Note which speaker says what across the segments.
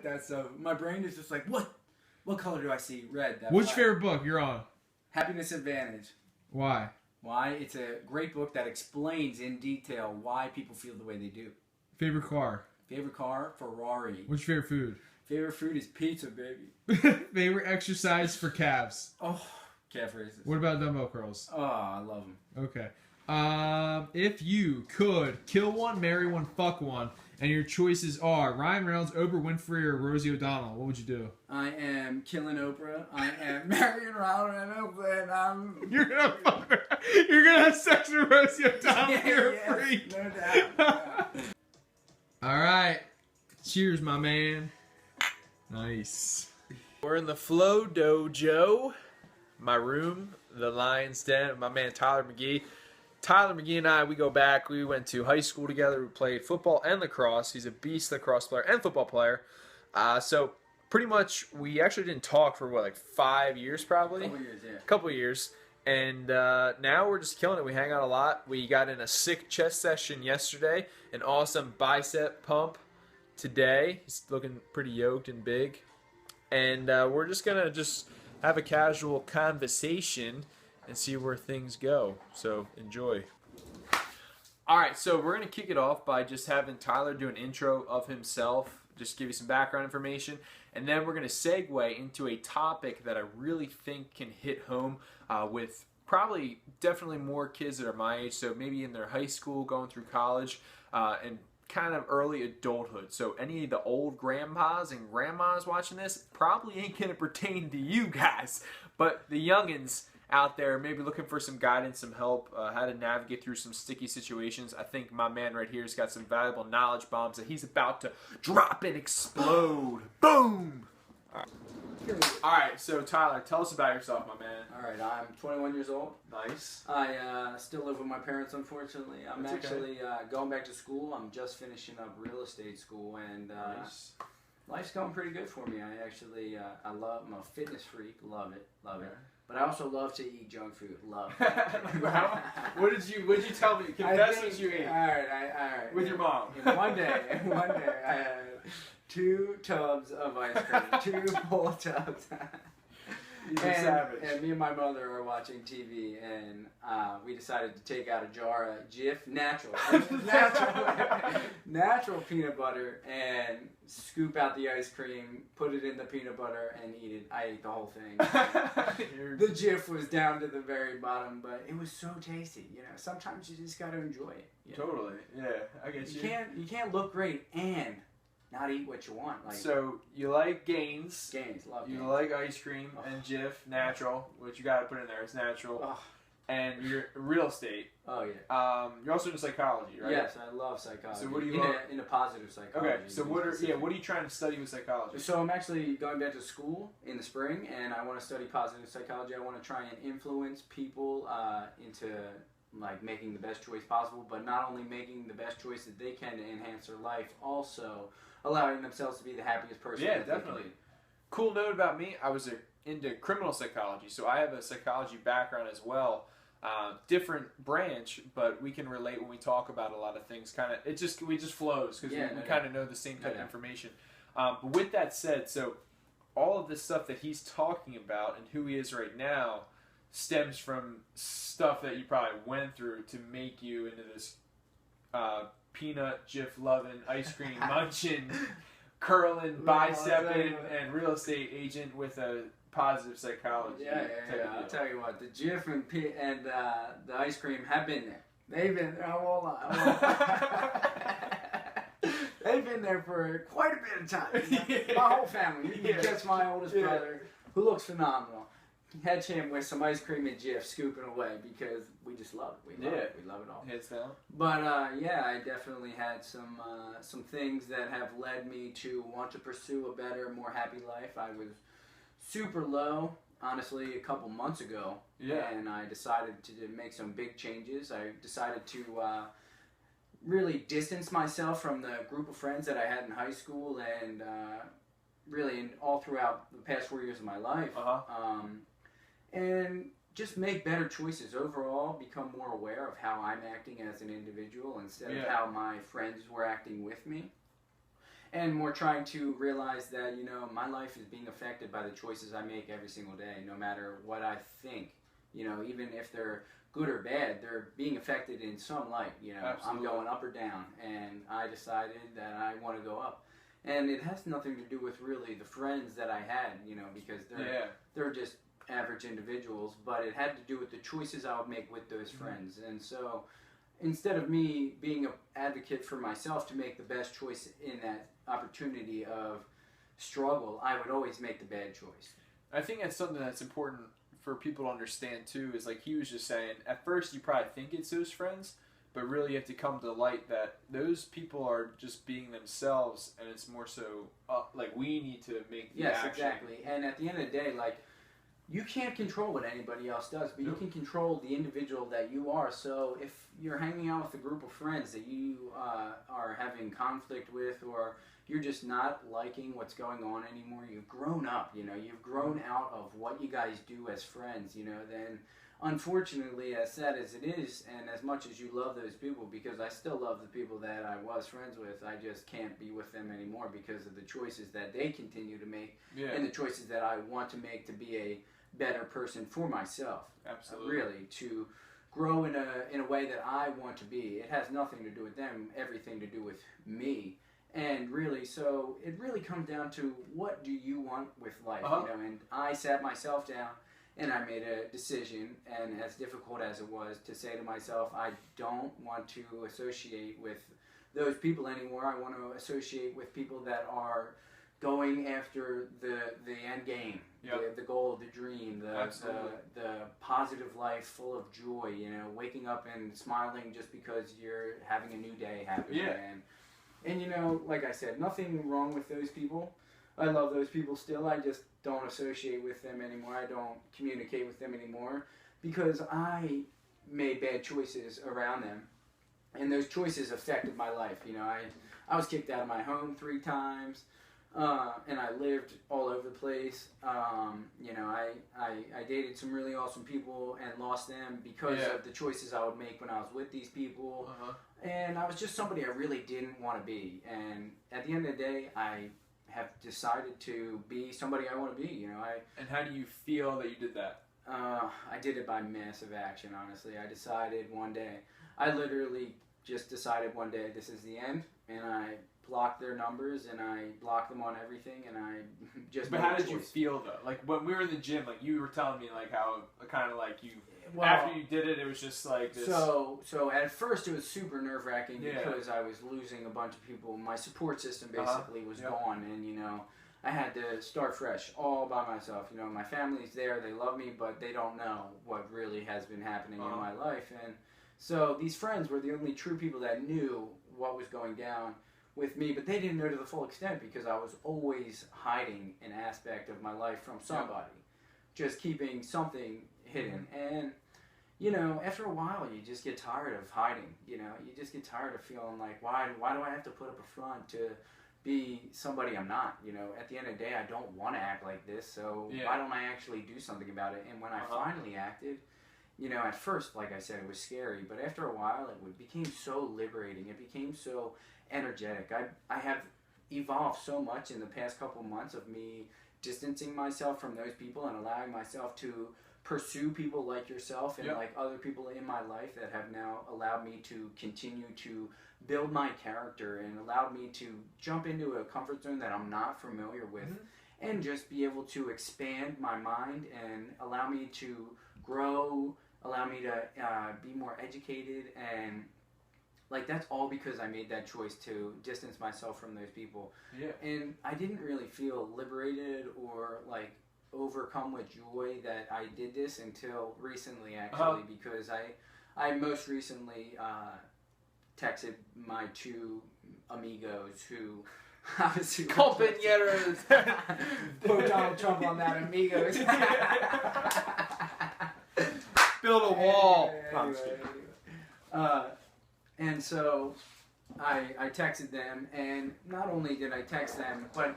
Speaker 1: with that stuff. My brain is just like, what? What color do I see? Red.
Speaker 2: Which favorite book you're on?
Speaker 1: Happiness Advantage.
Speaker 2: Why?
Speaker 1: Why? It's a great book that explains in detail why people feel the way they do.
Speaker 2: Favorite car?
Speaker 1: Favorite car? Ferrari.
Speaker 2: What's your favorite food?
Speaker 1: Favorite food is pizza, baby.
Speaker 2: Favorite exercise for calves?
Speaker 1: Oh, calf raises.
Speaker 2: What about dumbbell curls?
Speaker 1: Oh, I love them.
Speaker 2: Okay. If you could kill one, marry one, fuck one, and your choices are Ryan Reynolds, Oprah Winfrey, or Rosie O'Donnell, what would you do?
Speaker 1: I am killing Oprah. I am marrying Ryan Reynolds, and I'm...
Speaker 2: You're gonna fuck her. You're gonna have sex with Rosie O'Donnell. You're a freak.
Speaker 1: No doubt.
Speaker 2: All right. Cheers, my man. Nice. We're in the Flow Dojo. My room, the Lion's Den, my man Tyler McGee. Tyler McGee and I, we go back. We went to high school together. We played football and lacrosse. He's a beast lacrosse player and football player. So pretty much we actually didn't talk for, what, like 5 years probably?
Speaker 1: Couple years, yeah.
Speaker 2: Couple years. And now we're just killing it. We hang out a lot. We got in a sick chest session yesterday. An awesome bicep pump today. He's looking pretty yoked and big. And we're just going to have a casual conversation and see where things go. So enjoy. All right, so we're going to kick it off by just having Tyler do an intro of himself, just give you some background information, and then we're going to segue into a topic that I really think can hit home with probably definitely more kids that are my age, so maybe in their high school, going through college, and kind of early adulthood. So any of the old grandpas and grandmas watching this probably ain't going to pertain to you guys, but the youngins out there maybe looking for some guidance, some help, how to navigate through some sticky situations. I think my man right here has got some valuable knowledge bombs that he's about to drop and explode. Boom! All right, so Tyler, tell us about yourself, my man.
Speaker 1: All right, I'm 21 years old.
Speaker 2: Nice.
Speaker 1: I still live with my parents, unfortunately. I'm
Speaker 2: That's
Speaker 1: actually going back to school. I'm just finishing up real estate school, and
Speaker 2: Nice.
Speaker 1: life's going pretty good for me. I'm a fitness freak. Love it. But I also love to eat junk food. Love it.
Speaker 2: What did you tell me? Confess what you ate.
Speaker 1: All right.
Speaker 2: With your mom.
Speaker 1: One day, I had 2 tubs of ice cream. 2 full tubs.
Speaker 2: He's a savage.
Speaker 1: And me and my mother were watching TV, and we decided to take out a jar of Jif natural peanut butter and scoop out the ice cream, put it in the peanut butter, and eat it. I ate the whole thing. The Jif was down to the very bottom, but it was so tasty. You know, sometimes you just got to enjoy it. You know?
Speaker 2: Totally. Yeah, I get you.
Speaker 1: You can't look great and not eat what you want. Like,
Speaker 2: so you like Gaines.
Speaker 1: Love Gaines.
Speaker 2: You like ice cream and Jif, natural, which you got to put in there. It's natural.
Speaker 1: Oh.
Speaker 2: And you're real estate.
Speaker 1: Oh, yeah.
Speaker 2: You're also into psychology, right?
Speaker 1: Yes, I love psychology.
Speaker 2: So what do you love?
Speaker 1: In a positive psychology.
Speaker 2: Okay, so what are you trying to study with psychology?
Speaker 1: So I'm actually going back to school in the spring, and I want to study positive psychology. I want to try and influence people into like making the best choice possible, but not only making the best choice that they can to enhance their life, also allowing themselves to be the happiest person.
Speaker 2: Yeah,
Speaker 1: that
Speaker 2: definitely.
Speaker 1: They can be.
Speaker 2: Cool note about me, I was into criminal psychology, so I have a psychology background as well. Different branch, but we can relate when we talk about a lot of things. We just flows because we kind of know the same type of information. But with that said, so all of this stuff that he's talking about and who he is right now stems from stuff that you probably went through to make you into this peanut Jif loving, ice cream munching, curling, biceping, and real estate agent with a positive psychology.
Speaker 1: Yeah. I'll tell you what, the Jif and the ice cream have been there. They've been there. I won't lie. They've been there for quite a bit of time. My whole family. You can guess my oldest brother, who looks phenomenal. Catch him with some ice cream and Jif scooping away because we just love it. We love it all.
Speaker 2: Hands down.
Speaker 1: But I definitely had some things that have led me to want to pursue a better, more happy life. I was super low, honestly, a couple months ago.
Speaker 2: Yeah.
Speaker 1: And I decided to make some big changes. I decided to really distance myself from the group of friends that I had in high school and really all throughout the past 4 years of my life. And just make better choices overall, become more aware of how I'm acting as an individual instead of how my friends were acting with me. and more trying to realize that, you know, my life is being affected by the choices I make every single day, no matter what I think. You know, even if they're good or bad, they're being affected in some light. You know,
Speaker 2: Absolutely.
Speaker 1: I'm going up or down, and I decided that I want to go up. And it has nothing to do with really the friends that I had, you know, because they're just average individuals, but it had to do with the choices I would make with those friends. And so instead of me being an advocate for myself to make the best choice in that opportunity of struggle, I would always make the bad choice.
Speaker 2: I think that's something that's important for people to understand too, is like he was just saying, at first you probably think it's those friends, but really you have to come to the light that those people are just being themselves, and it's more so like we need to make the action.
Speaker 1: Exactly. And at the end of the day, like, you can't control what anybody else does, but you can control the individual that you are. So if you're hanging out with a group of friends that you are having conflict with, or you're just not liking what's going on anymore, you've grown up, you know, you've grown out of what you guys do as friends, you know, then unfortunately, as sad as it is, and as much as you love those people, because I still love the people that I was friends with, I just can't be with them anymore because of the choices that they continue to make, and the choices that I want to make to be a better person for myself.
Speaker 2: Absolutely.
Speaker 1: Really, to grow in a way that I want to be. It has nothing to do with them, everything to do with me. And really, so it really comes down to, what do you want with life? You know, and I sat myself down and I made a decision, and as difficult as it was, to say to myself, I don't want to associate with those people anymore. I want to associate with people that are going after the end game, the goal, the dream, the positive life full of joy, you know, waking up and smiling just because you're having a new day happen. And you know, like I said, nothing wrong with those people. I love those people still. I just don't associate with them anymore. I don't communicate with them anymore because I made bad choices around them, and those choices affected my life. You know, I was kicked out of my home 3 times. And I lived all over the place. You know, I dated some really awesome people and lost them because of the choices I would make when I was with these people. And I was just somebody I really didn't want to be. And at the end of the day, I have decided to be somebody I want to be. You know,
Speaker 2: And how do you feel that you did that?
Speaker 1: I did it by massive action, honestly. I decided one day, I literally just decided one day, this is the end, and I blocked their numbers, and I blocked them on everything, and I just.
Speaker 2: But how did you feel though? Like when we were in the gym, like you were telling me, like how kind of like you. Well, after you did it, it was just like this.
Speaker 1: So at first it was super nerve-wracking because I was losing a bunch of people. My support system basically was gone, and you know, I had to start fresh all by myself. You know, my family's there, they love me, but they don't know what really has been happening in my life. And so these friends were the only true people that knew what was going down with me, but they didn't know to the full extent because I was always hiding an aspect of my life from somebody, just keeping something hidden. And you know, after a while, you just get tired of hiding. You know, you just get tired of feeling like, why do I have to put up a front to be somebody I'm not? You know, at the end of the day, I don't want to act like this, so why don't I actually do something about it? And when I finally acted, you know, at first, like I said, it was scary, but after a while, it became so liberating. It became so energetic. I have evolved so much in the past couple months of me distancing myself from those people and allowing myself to pursue people like yourself and like other people in my life that have now allowed me to continue to build my character and allowed me to jump into a comfort zone that I'm not familiar with and just be able to expand my mind and allow me to grow, allow me to be more educated. And like, that's all because I made that choice to distance myself from those people. And I didn't really feel liberated or like overcome with joy that I did this until recently, actually, because I most recently texted my 2 amigos who obviously
Speaker 2: compañeros.
Speaker 1: Put Donald Trump on that, amigos.
Speaker 2: Build a wall.
Speaker 1: And so I texted them, and not only did I text them, but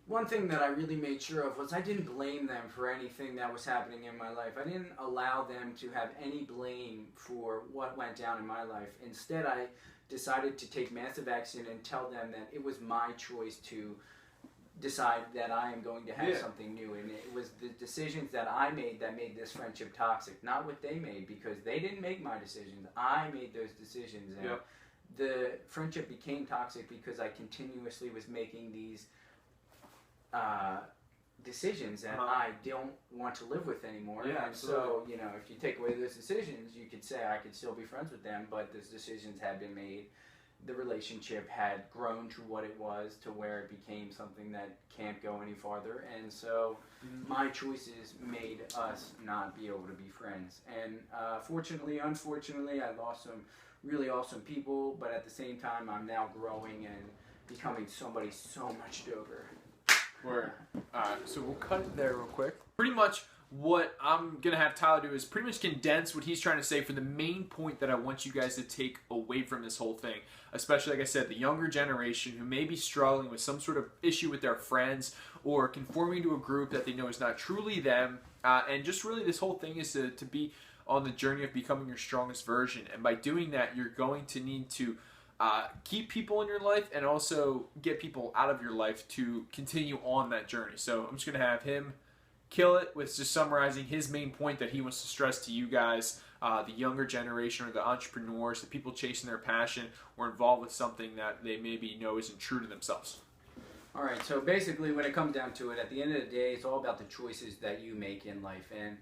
Speaker 1: one thing that I really made sure of was I didn't blame them for anything that was happening in my life. I didn't allow them to have any blame for what went down in my life. Instead, I decided to take massive action and tell them that it was my choice to decide that I am going to have something new, and it was the decisions that I made that made this friendship toxic, not what they made, because they didn't make my decisions. I made those decisions, and the friendship became toxic because I continuously was making these decisions that I don't want to live with anymore.
Speaker 2: Yeah,
Speaker 1: and so, you know, if you take away those decisions, you could say I could still be friends with them, but those decisions had been made. The relationship had grown to what it was, to where it became something that can't go any farther. And so my choices made us not be able to be friends. And unfortunately, I lost some really awesome people, but at the same time, I'm now growing and becoming somebody so much doper.
Speaker 2: Word. Alright, so we'll cut it there real quick. Pretty much what I'm going to have Tyler do is pretty much condense what he's trying to say for the main point that I want you guys to take away from this whole thing. Especially, like I said, the younger generation who may be struggling with some sort of issue with their friends or conforming to a group that they know is not truly them. And just really this whole thing is to be on the journey of becoming your strongest version. And by doing that, you're going to need to keep people in your life and also get people out of your life to continue on that journey. So I'm just going to have him kill it with just summarizing his main point that he wants to stress to you guys, the younger generation or the entrepreneurs, the people chasing their passion or involved with something that they maybe know isn't true to themselves.
Speaker 1: All right, so basically when it comes down to it, at the end of the day, it's all about the choices that you make in life. And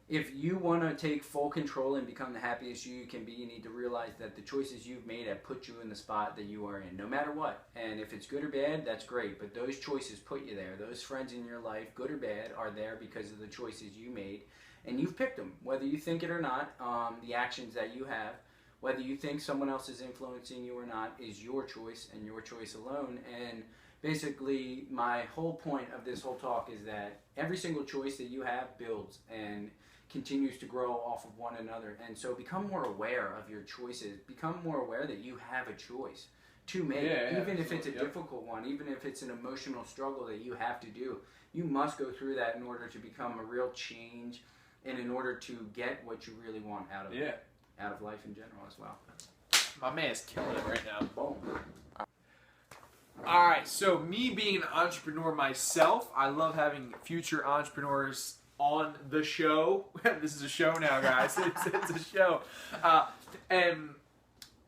Speaker 1: if you want to take full control and become the happiest you can be, you need to realize that the choices you've made have put you in the spot that you are in, no matter what. And if it's good or bad, that's great. But those choices put you there. Those friends in your life, good or bad, are there because of the choices you made. And you've picked them, whether you think it or not. The actions that you have, whether you think someone else is influencing you or not, is your choice and your choice alone. And basically, my whole point of this whole talk is that every single choice that you have builds and continues to grow off of one another. And so become more aware of your choices. Become more aware that you have a choice to make, even if it's a difficult one, even if it's an emotional struggle that you have to do. You must go through that in order to become a real change and in order to get what you really want out of life in general as well.
Speaker 2: My man's killing it right now.
Speaker 1: Boom.
Speaker 2: All right, so me being an entrepreneur myself, I love having future entrepreneurs on the show. This is a show now, guys. It's a show. And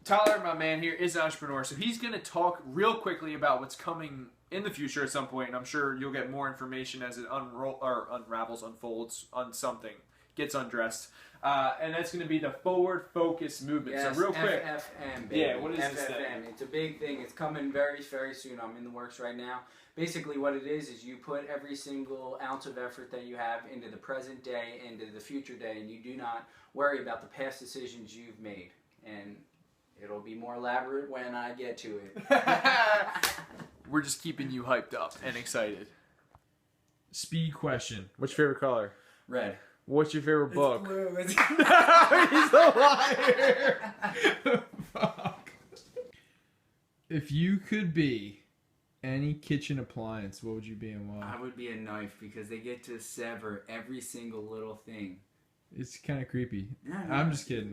Speaker 2: Tyler, my man here, is an entrepreneur, so he's going to talk real quickly about what's coming in the future at some point, and I'm sure you'll get more information as it unravels, unfolds on something, gets undressed. And that's going to be the forward focus movement.
Speaker 1: Yes,
Speaker 2: so real quick.
Speaker 1: FFM, baby.
Speaker 2: Yeah, what is this
Speaker 1: FFM. It's a big thing. It's coming very, very soon. I'm in the works right now. Basically what it is you put every single ounce of effort that you have into the present day, into the future day, and you do not worry about the past decisions you've made. And it'll be more elaborate when I get to it.
Speaker 2: We're just keeping you hyped up and excited. Speed question. What's your favorite color?
Speaker 1: Red.
Speaker 2: What's your favorite book?
Speaker 1: It's blue.
Speaker 2: He's a liar. Fuck. If you could be any kitchen appliance, what would you be and why?
Speaker 1: I would be a knife because they get to sever every single little thing.
Speaker 2: It's kind of creepy.
Speaker 1: Yeah,
Speaker 2: I'm just kidding.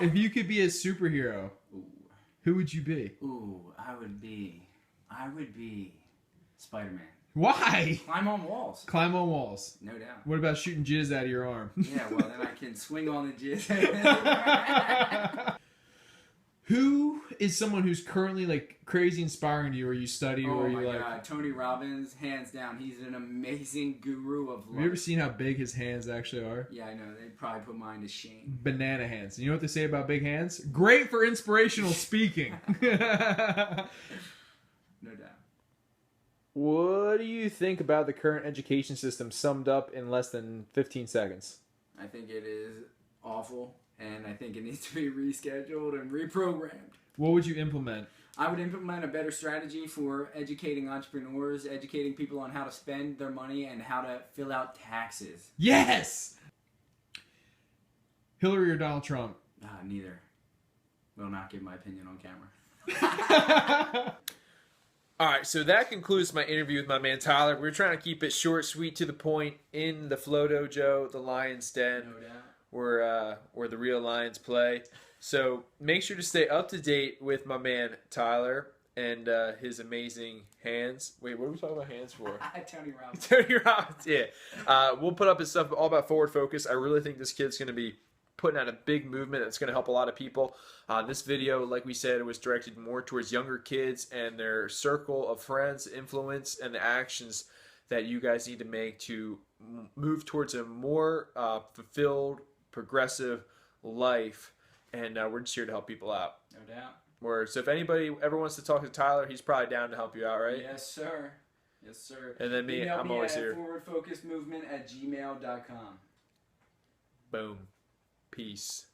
Speaker 2: If you could be a superhero, who would you be?
Speaker 1: I would be Spider-Man.
Speaker 2: Why?
Speaker 1: Climb on walls.
Speaker 2: Climb on walls.
Speaker 1: No doubt.
Speaker 2: What about shooting jizz out of your arm?
Speaker 1: Yeah, well, then I can swing on the jizz.
Speaker 2: Who is someone who's currently like crazy inspiring to you, or you study, or you like?
Speaker 1: Oh my God, Tony Robbins, hands down. He's an amazing guru of life.
Speaker 2: Have you ever seen how big his hands actually are?
Speaker 1: Yeah, I know. They'd probably put mine to shame.
Speaker 2: Banana hands. You know what they say about big hands? Great for inspirational speaking.
Speaker 1: No doubt.
Speaker 2: What do you think about the current education system summed up in less than 15 seconds?
Speaker 1: I think it is awful, and I think it needs to be rescheduled and reprogrammed.
Speaker 2: What would you implement?
Speaker 1: I would implement a better strategy for educating entrepreneurs, educating people on how to spend their money and how to fill out taxes.
Speaker 2: Yes! Hillary or Donald Trump?
Speaker 1: Neither. Will not give my opinion on camera.
Speaker 2: All right, so that concludes my interview with my man Tyler. We're trying to keep it short, sweet, to the point, in the Flow Dojo, the Lion's Den,
Speaker 1: No doubt.
Speaker 2: where the real lions play. So make sure to stay up to date with my man Tyler and his amazing hands. Wait, what are we talking about hands for?
Speaker 1: Tony Robbins.
Speaker 2: Tony Robbins, yeah. We'll put up his stuff all about forward focus. I really think this kid's going to be putting out a big movement that's going to help a lot of people. This video, like we said, was directed more towards younger kids and their circle of friends, influence, and the actions that you guys need to make to move towards a more fulfilled, progressive life. And we're just here to help people out.
Speaker 1: No doubt.
Speaker 2: So if anybody ever wants to talk to Tyler, he's probably down to help you out, right?
Speaker 1: Yes, sir. Yes, sir.
Speaker 2: And then me,
Speaker 1: Email
Speaker 2: I'm
Speaker 1: me
Speaker 2: always
Speaker 1: at
Speaker 2: here.
Speaker 1: forwardfocusmovement@gmail.com.
Speaker 2: Boom. Peace.